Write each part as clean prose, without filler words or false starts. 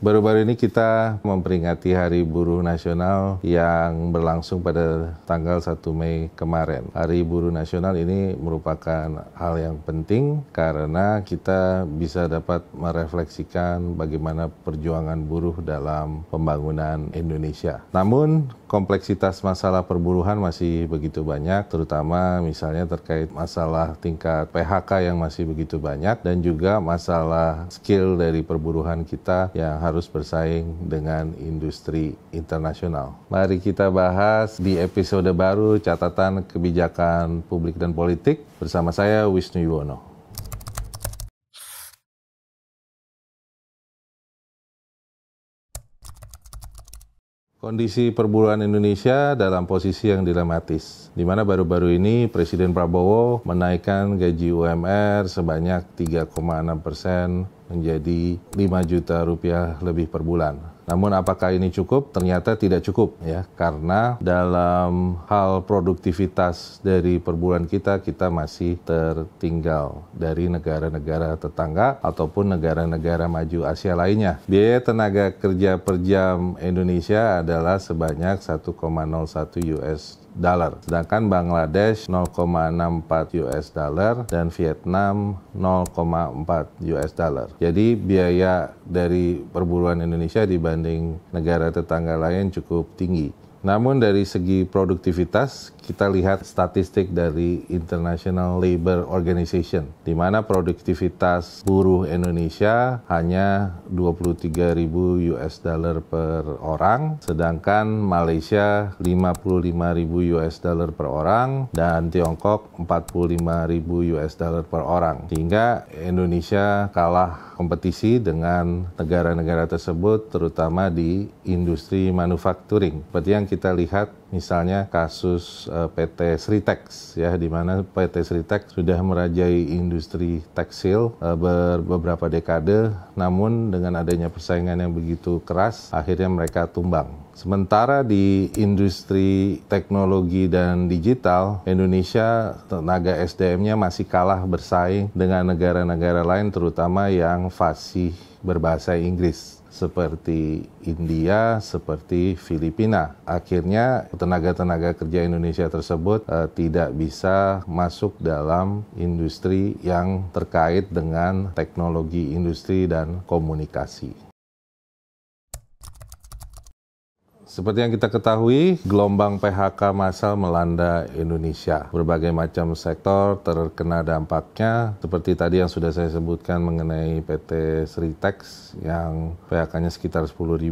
Baru-baru ini kita memperingati Hari Buruh Nasional yang berlangsung pada tanggal 1 Mei kemarin. Hari Buruh Nasional ini merupakan hal yang penting karena kita bisa dapat merefleksikan bagaimana perjuangan buruh dalam pembangunan Indonesia. Namun, kompleksitas masalah perburuhan masih begitu banyak, terutama misalnya terkait masalah tingkat PHK yang masih begitu banyak dan juga masalah skill dari perburuhan kita yang harus bersaing dengan industri internasional. Mari kita bahas di episode baru Catatan Kebijakan Publik dan Politik bersama saya Wisnu Yuwono. Kondisi perburuhan Indonesia dalam posisi yang dilematis, di mana baru-baru ini Presiden Prabowo menaikkan gaji UMR sebanyak 3,6% menjadi 5 juta rupiah lebih per bulan. Namun apakah ini cukup? Ternyata tidak cukup ya, karena dalam hal produktivitas dari perburuhan kita masih tertinggal dari negara-negara tetangga ataupun negara-negara maju Asia lainnya. Biaya tenaga kerja per jam Indonesia adalah sebanyak 1,01 US dollar, sedangkan Bangladesh 0,64 US dollar dan Vietnam 0,4 US dollar. Jadi biaya dari perburuan Indonesia dibanding negara tetangga lain cukup tinggi. Namun dari segi produktivitas, kita lihat statistik dari International Labour Organization, di mana produktivitas buruh Indonesia hanya 23.000 US dollar per orang, sedangkan Malaysia 55.000 US dollar per orang, dan Tiongkok 45.000 US dollar per orang. Sehingga Indonesia kalah kompetisi dengan negara-negara tersebut, terutama di industri manufacturing. Seperti yang kita lihat misalnya kasus PT Sritex ya, di mana PT Sritex sudah merajai industri tekstil beberapa dekade, namun dengan adanya persaingan yang begitu keras akhirnya mereka tumbang. Sementara di industri teknologi dan digital, Indonesia tenaga SDM-nya masih kalah bersaing dengan negara-negara lain, terutama yang fasih berbahasa Inggris seperti India, seperti Filipina. Akhirnya tenaga-tenaga kerja Indonesia tersebut tidak bisa masuk dalam industri yang terkait dengan teknologi industri dan komunikasi. Seperti yang kita ketahui, gelombang PHK massal melanda Indonesia. Berbagai macam sektor terkena dampaknya, seperti tadi yang sudah saya sebutkan mengenai PT Sritex yang PHK-nya sekitar 10.000,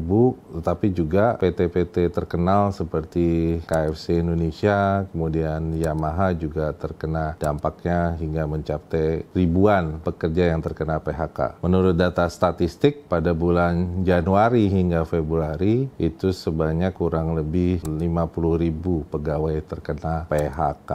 tetapi juga PT-PT terkenal seperti KFC Indonesia, kemudian Yamaha juga terkena dampaknya hingga mencapai ribuan pekerja yang terkena PHK. Menurut data statistik, pada bulan Januari hingga Februari, itu sebanyak kurang lebih 50.000 pegawai terkena PHK.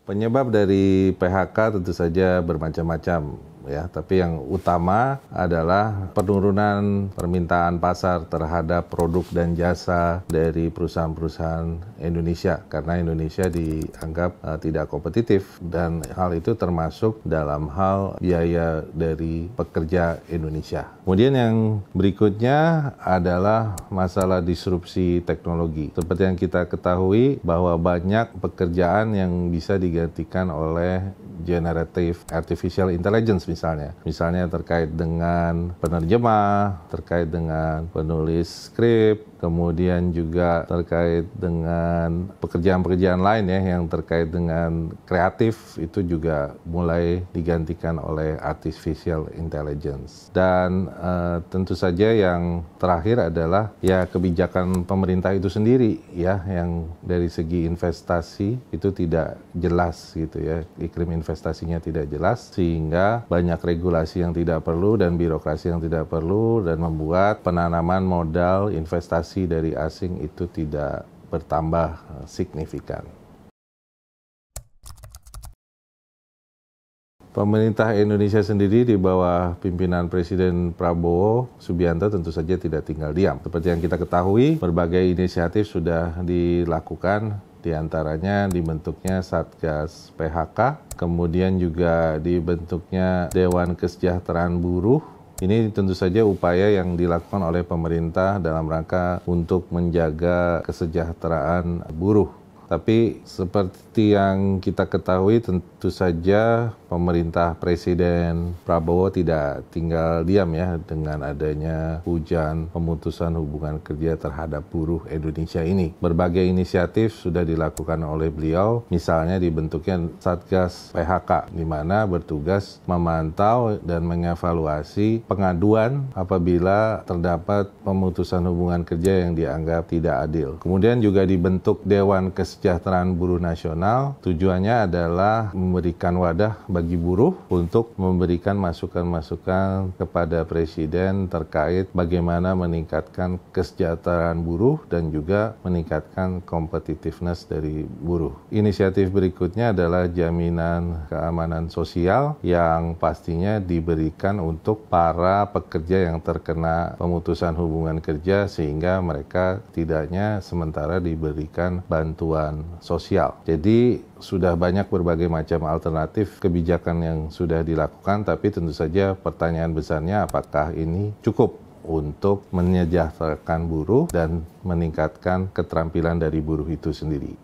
Penyebab dari PHK tentu saja bermacam-macam ya, tapi yang utama adalah penurunan permintaan pasar terhadap produk dan jasa dari perusahaan-perusahaan Indonesia karena Indonesia dianggap tidak kompetitif, dan hal itu termasuk dalam hal biaya dari pekerja Indonesia. Kemudian yang berikutnya adalah masalah disrupsi teknologi. Seperti yang kita ketahui bahwa banyak pekerjaan yang bisa digantikan oleh generative artificial intelligence misalnya terkait dengan penerjemah, terkait dengan penulis skrip, kemudian juga terkait dengan pekerjaan-pekerjaan lain ya yang terkait dengan kreatif, itu juga mulai digantikan oleh artificial intelligence. Dan tentu saja yang terakhir adalah ya kebijakan pemerintah itu sendiri ya, yang dari segi investasi itu tidak jelas gitu ya, iklim investasinya tidak jelas sehingga banyak regulasi yang tidak perlu dan birokrasi yang tidak perlu, dan membuat penanaman modal investasi dari asing itu tidak bertambah signifikan. Pemerintah Indonesia sendiri di bawah pimpinan Presiden Prabowo Subianto tentu saja tidak tinggal diam. Seperti yang kita ketahui, berbagai inisiatif sudah dilakukan Di antaranya dibentuknya Satgas PHK, kemudian juga dibentuknya Dewan Kesejahteraan Buruh. Ini tentu saja upaya yang dilakukan oleh pemerintah dalam rangka untuk menjaga kesejahteraan buruh. Tapi seperti yang kita ketahui, tentu saja pemerintah Presiden Prabowo tidak tinggal diam ya dengan adanya hujan pemutusan hubungan kerja terhadap buruh Indonesia ini. Berbagai inisiatif sudah dilakukan oleh beliau, misalnya dibentuknya Satgas PHK, di mana bertugas memantau dan mengevaluasi pengaduan apabila terdapat pemutusan hubungan kerja yang dianggap tidak adil. Kemudian juga dibentuk Dewan Kesejahteraan Buruh Nasional, tujuannya adalah memberikan wadah bagi buruh untuk memberikan masukan-masukan kepada Presiden terkait bagaimana meningkatkan kesejahteraan buruh dan juga meningkatkan competitiveness dari buruh. Inisiatif berikutnya adalah jaminan keamanan sosial yang pastinya diberikan untuk para pekerja yang terkena pemutusan hubungan kerja sehingga mereka tidaknya sementara diberikan bantuan sosial. Jadi sudah banyak berbagai macam alternatif kebijakan yang sudah dilakukan, tapi tentu saja pertanyaan besarnya apakah ini cukup untuk menyejahterakan buruh dan meningkatkan keterampilan dari buruh itu sendiri.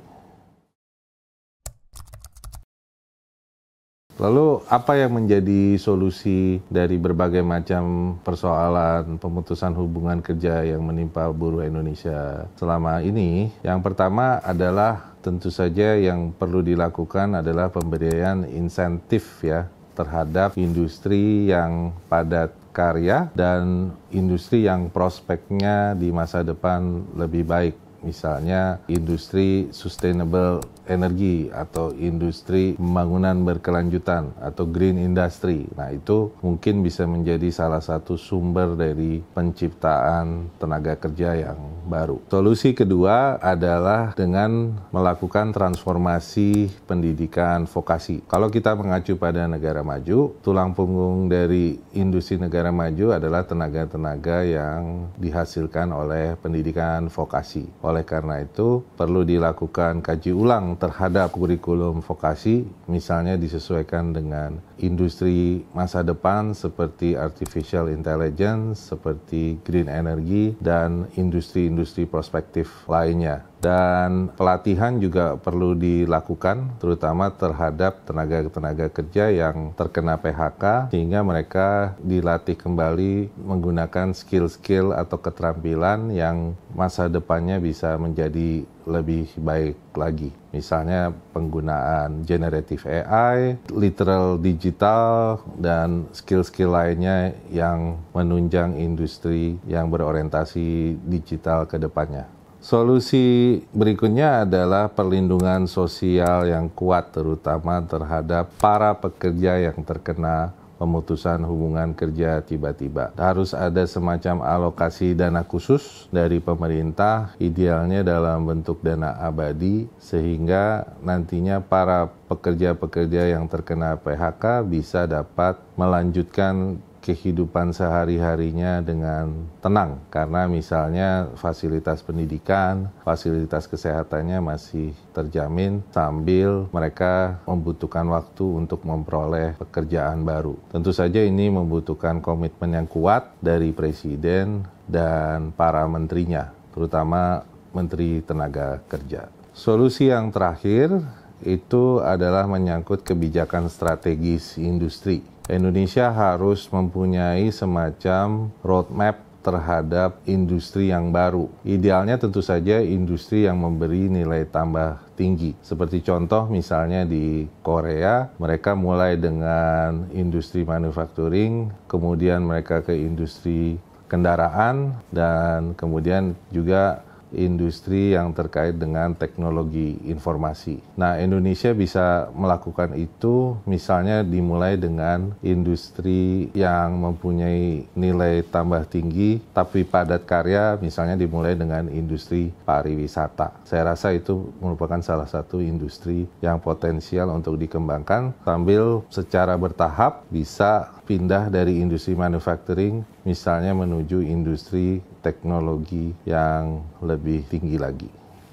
Lalu apa yang menjadi solusi dari berbagai macam persoalan pemutusan hubungan kerja yang menimpa buruh Indonesia selama ini? Yang pertama adalah tentu saja yang perlu dilakukan adalah pemberian insentif ya terhadap industri yang padat karya dan industri yang prospeknya di masa depan lebih baik. Misalnya industri sustainable energi atau industri pembangunan berkelanjutan atau green industry. Nah, itu mungkin bisa menjadi salah satu sumber dari penciptaan tenaga kerja yang baru. Solusi kedua adalah dengan melakukan transformasi pendidikan vokasi. Kalau kita mengacu pada negara maju, tulang punggung dari industri negara maju adalah tenaga-tenaga yang dihasilkan oleh pendidikan vokasi. Oleh karena itu, perlu dilakukan kaji ulang terhadap kurikulum vokasi, misalnya disesuaikan dengan industri masa depan seperti artificial intelligence, seperti green energy, dan industri-industri prospektif lainnya. Dan pelatihan juga perlu dilakukan, terutama terhadap tenaga-tenaga kerja yang terkena PHK, sehingga mereka dilatih kembali menggunakan skill-skill atau keterampilan yang masa depannya bisa menjadi lebih baik lagi. Misalnya penggunaan generative AI, literal digital, dan skill-skill lainnya yang menunjang industri yang berorientasi digital ke depannya. Solusi berikutnya adalah perlindungan sosial yang kuat, terutama terhadap para pekerja yang terkena pemutusan hubungan kerja tiba-tiba. Harus ada semacam alokasi dana khusus dari pemerintah, idealnya dalam bentuk dana abadi, sehingga nantinya para pekerja-pekerja yang terkena PHK bisa dapat melanjutkan kehidupan sehari-harinya dengan tenang, karena misalnya fasilitas pendidikan, fasilitas kesehatannya masih terjamin sambil mereka membutuhkan waktu untuk memperoleh pekerjaan baru. Tentu saja ini membutuhkan komitmen yang kuat dari Presiden dan para menterinya, terutama Menteri Tenaga Kerja. Solusi yang terakhir itu adalah menyangkut kebijakan strategis industri. Indonesia harus mempunyai semacam roadmap terhadap industri yang baru. Idealnya tentu saja industri yang memberi nilai tambah tinggi. Seperti contoh misalnya di Korea, mereka mulai dengan industri manufacturing, kemudian mereka ke industri kendaraan, dan kemudian juga industri yang terkait dengan teknologi informasi. Nah, Indonesia bisa melakukan itu misalnya dimulai dengan industri yang mempunyai nilai tambah tinggi tapi padat karya, misalnya dimulai dengan industri pariwisata. Saya rasa itu merupakan salah satu industri yang potensial untuk dikembangkan sambil secara bertahap bisa pindah dari industri manufacturing misalnya menuju industri teknologi yang lebih tinggi lagi.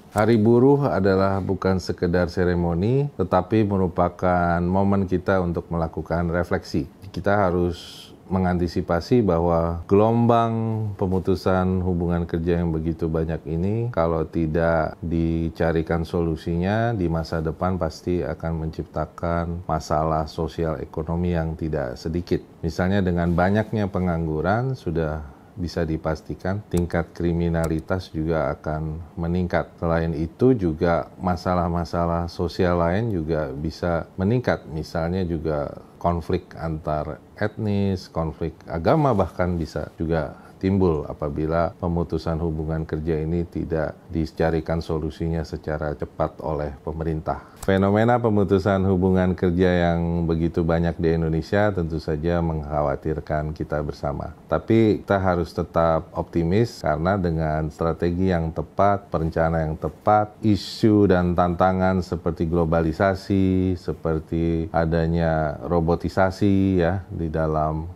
Hari Buruh adalah bukan sekedar seremoni, tetapi merupakan momen kita untuk melakukan refleksi. Kita harus mengantisipasi bahwa gelombang pemutusan hubungan kerja yang begitu banyak ini, kalau tidak dicarikan solusinya, di masa depan pasti akan menciptakan masalah sosial ekonomi yang tidak sedikit. Misalnya dengan banyaknya pengangguran, sudah bisa dipastikan tingkat kriminalitas juga akan meningkat. Selain itu juga masalah-masalah sosial lain juga bisa meningkat. Misalnya juga konflik antar etnis, konflik agama bahkan bisa juga timbul apabila pemutusan hubungan kerja ini tidak dicarikan solusinya secara cepat oleh pemerintah. Fenomena pemutusan hubungan kerja yang begitu banyak di Indonesia tentu saja mengkhawatirkan kita bersama. Tapi kita harus tetap optimis karena dengan strategi yang tepat, perencanaan yang tepat, isu dan tantangan seperti globalisasi, seperti adanya robotisasi ya di dalam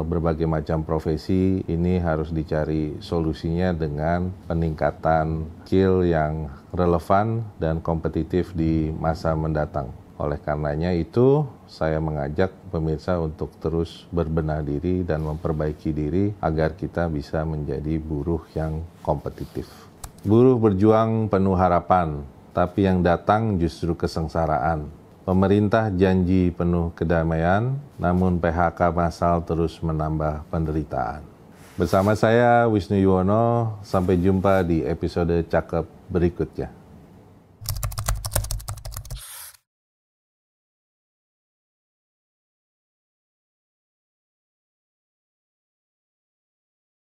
berbagai macam profesi, ini harus dicari solusinya dengan peningkatan skill yang relevan dan kompetitif di masa mendatang. Oleh karenanya itu, saya mengajak pemirsa untuk terus berbenah diri dan memperbaiki diri agar kita bisa menjadi buruh yang kompetitif. Buruh berjuang penuh harapan, tapi yang datang justru kesengsaraan. Pemerintah janji penuh kedamaian, namun PHK massal terus menambah penderitaan. Bersama saya Wisnu Yuwono, sampai jumpa di episode Cakep berikutnya.